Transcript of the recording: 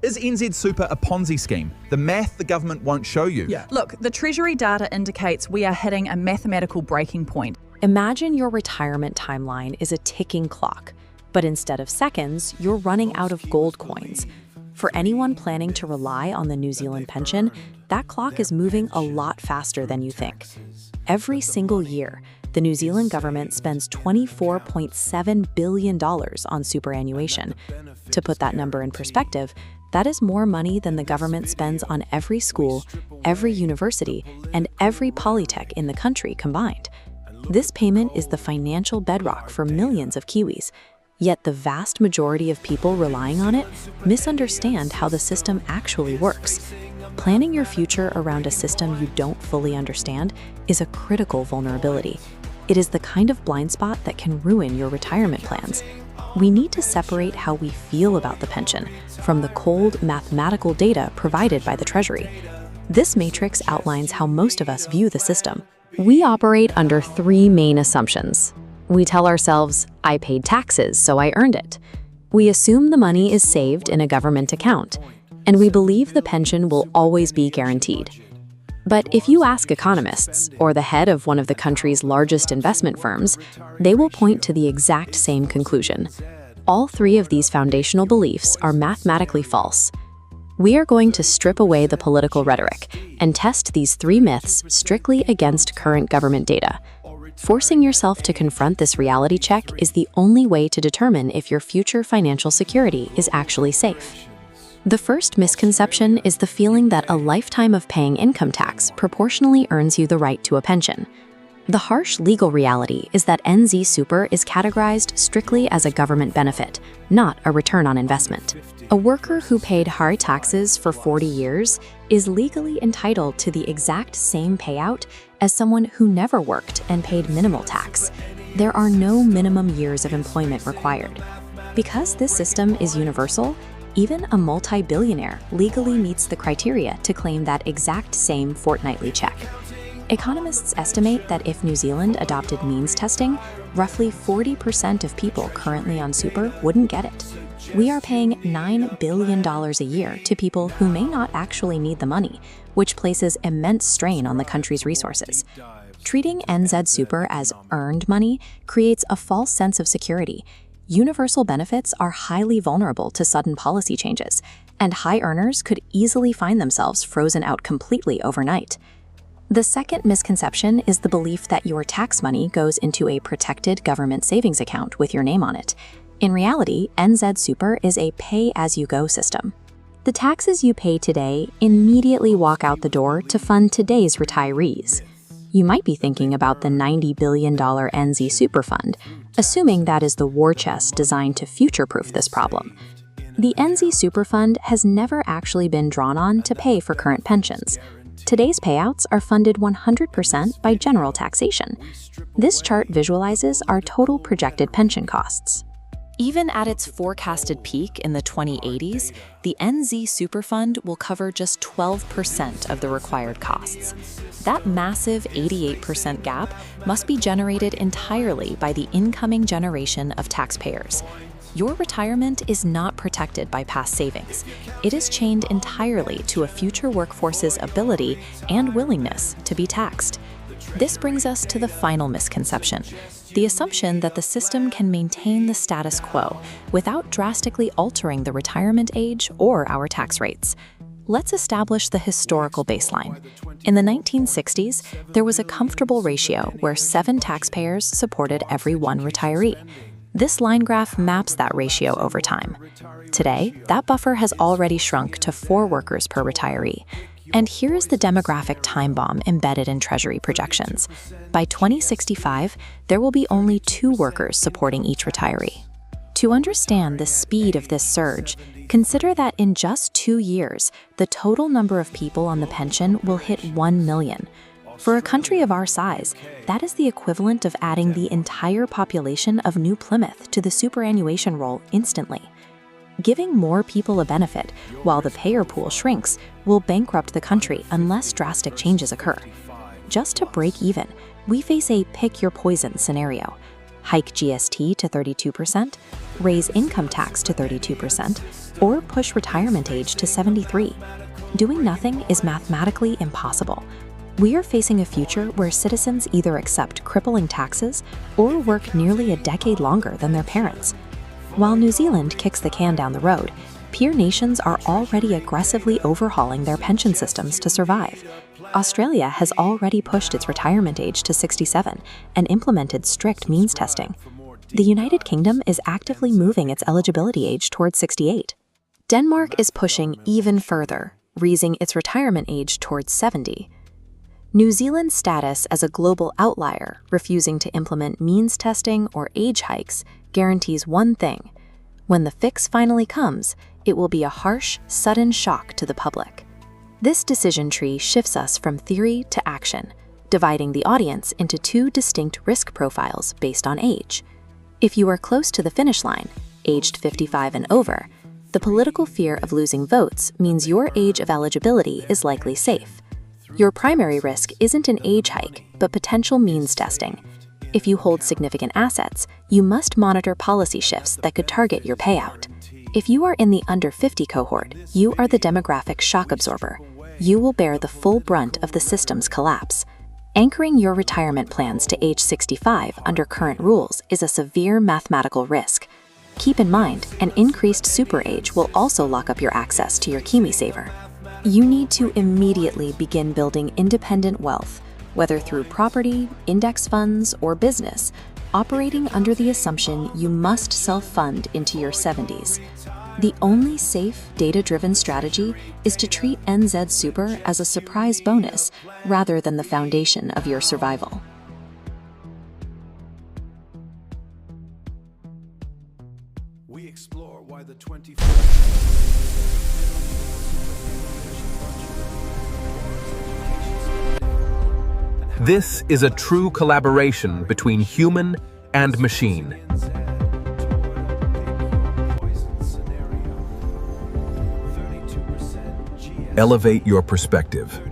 Is NZ Super a Ponzi scheme? The math the government won't show you. Look, the Treasury data indicates we are hitting a mathematical breaking point. Imagine your retirement timeline is a ticking clock, but instead of seconds, you're running out of gold coins. For anyone planning to rely on the New Zealand pension, that clock is moving a lot faster than you think. Every single year, the New Zealand government spends $24.7 billion on superannuation. To put that number in perspective, that is more money than the government spends on every school, every university, and every polytech in the country combined. This payment is the financial bedrock for millions of Kiwis. Yet the vast majority of people relying on it misunderstand how the system actually works. Planning your future around a system you don't fully understand is a critical vulnerability. It is the kind of blind spot that can ruin your retirement plans. We need to separate how we feel about the pension from the cold mathematical data provided by the Treasury. This matrix outlines how most of us view the system. We operate under three main assumptions. We tell ourselves, I paid taxes, so I earned it. We assume the money is saved in a government account, and we believe the pension will always be guaranteed. But if you ask economists, or the head of one of the country's largest investment firms, they will point to the exact same conclusion. All three of these foundational beliefs are mathematically false. We are going to strip away the political rhetoric and test these three myths strictly against current government data. Forcing yourself to confront this reality check is the only way to determine if your future financial security is actually safe. The first misconception is the feeling that a lifetime of paying income tax proportionally earns you the right to a pension. The harsh legal reality is that NZ Super is categorized strictly as a government benefit, not a return on investment. A worker who paid hard taxes for 40 years is legally entitled to the exact same payout as someone who never worked and paid minimal tax. There are no minimum years of employment required. Because this system is universal, even a multi-billionaire legally meets the criteria to claim that exact same fortnightly check. Economists estimate that if New Zealand adopted means testing, roughly 40% of people currently on super wouldn't get it. We are paying $9 billion a year to people who may not actually need the money, which places immense strain on the country's resources. Treating NZ Super as earned money creates a false sense of security. Universal benefits are highly vulnerable to sudden policy changes, and high earners could easily find themselves frozen out completely overnight. The second misconception is the belief that your tax money goes into a protected government savings account with your name on it. In reality, NZ Super is a pay-as-you-go system. The taxes you pay today immediately walk out the door to fund today's retirees. You might be thinking about the $90 billion NZ Super Fund, assuming that is the war chest designed to future-proof this problem. The NZ Super Fund has never actually been drawn on to pay for current pensions. Today's payouts are funded 100% by general taxation. This chart visualizes our total projected pension costs. Even at its forecasted peak in the 2080s, the NZ Super Fund will cover just 12% of the required costs. That massive 88% gap must be generated entirely by the incoming generation of taxpayers. Your retirement is not protected by past savings. It is chained entirely to a future workforce's ability and willingness to be taxed. This brings us to the final misconception, the assumption that the system can maintain the status quo without drastically altering the retirement age or our tax rates. Let's establish the historical baseline. In the 1960s, there was a comfortable ratio where 7 taxpayers supported every 1 retiree. This line graph maps that ratio over time. Today, that buffer has already shrunk to 4 workers per retiree. And here is the demographic time bomb embedded in Treasury projections. By 2065, there will be only 2 workers supporting each retiree. To understand the speed of this surge, consider that in just 2 years, the total number of people on the pension will hit 1 million. For a country of our size, that is the equivalent of adding the entire population of New Plymouth to the superannuation roll instantly. Giving more people a benefit while the payer pool shrinks will bankrupt the country unless drastic changes occur. Just to break even, we face a pick-your-poison scenario. hike GST to 32%, raise income tax to 32%, or push retirement age to 73. Doing nothing is mathematically impossible. We are facing a future where citizens either accept crippling taxes or work nearly a decade longer than their parents. While New Zealand kicks the can down the road, peer nations are already aggressively overhauling their pension systems to survive. Australia has already pushed its retirement age to 67 and implemented strict means testing. The United Kingdom is actively moving its eligibility age towards 68. Denmark is pushing even further, raising its retirement age towards 70. New Zealand's status as a global outlier, refusing to implement means testing or age hikes, guarantees one thing: when the fix finally comes, it will be a harsh, sudden shock to the public. This decision tree shifts us from theory to action, dividing the audience into two distinct risk profiles based on age. If you are close to the finish line, aged 55 and over, the political fear of losing votes means your age of eligibility is likely safe. Your primary risk isn't an age hike, but potential means testing. If you hold significant assets, you must monitor policy shifts that could target your payout. If you are in the under 50 cohort, you are the demographic shock absorber. You will bear the full brunt of the system's collapse. Anchoring your retirement plans to age 65 under current rules is a severe mathematical risk. Keep in mind, an increased super age will also lock up your access to your KiwiSaver. You need to immediately begin building independent wealth, whether through property, index funds, or business, operating under the assumption you must self-fund into your 70s. The only safe, data-driven strategy is to treat NZ Super as a surprise bonus rather than the foundation of your survival. We explore why the This is a true collaboration between human and machine. Elevate your perspective.